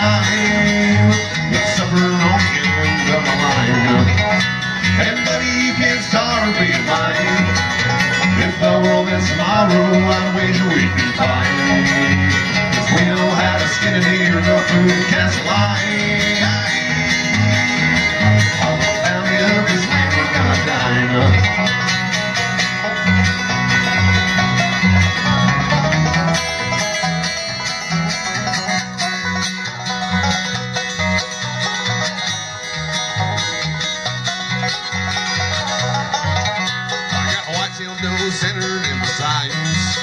time. It's suffering on the end of the line. And buddy, you can't starve being mine. If the world ends tomorrow, I'd wager we'd be fine. 'Cause we know how to skin a deer, go through the castle line. On the bounty of this land, we're gonna dine. Centered in the sights.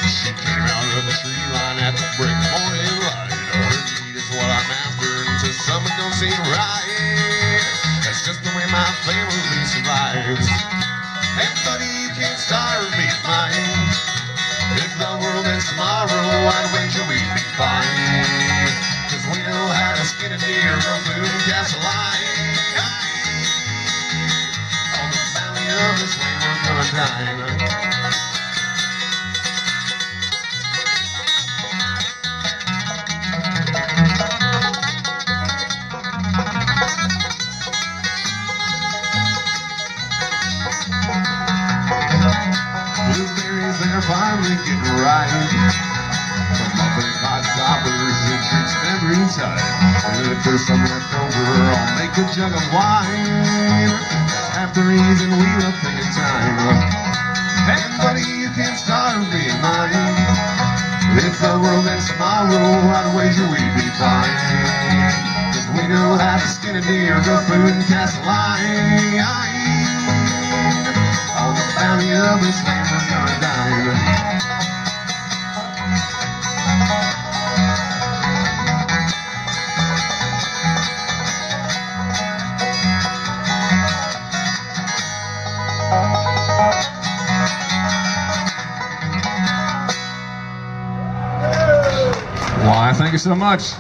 She came out of the tree line at the break of morning light. Her need is what I'm after until something don't seem right. That's just the way my family survives. Hey buddy, you can't starve me mine. If the world ends tomorrow, I'd wager we'd be fine. 'Cause we know how to skin a deer, go through the castle line. On the valley of this way we're gonna dine. Blueberries, they're finally getting ripe. Some muffins, hot toppers, and treats every time. And if there's some left over, I'll make a jug of wine. That's half the reason we love taking time. Hey buddy, you can't starve being mine. If the world ends tomorrow, I'd wager we'd be fine. 'Cause we know how to skin a deer, go food and cast a line. On the bounty of this land, we're gonna dine. Why, thank you so much.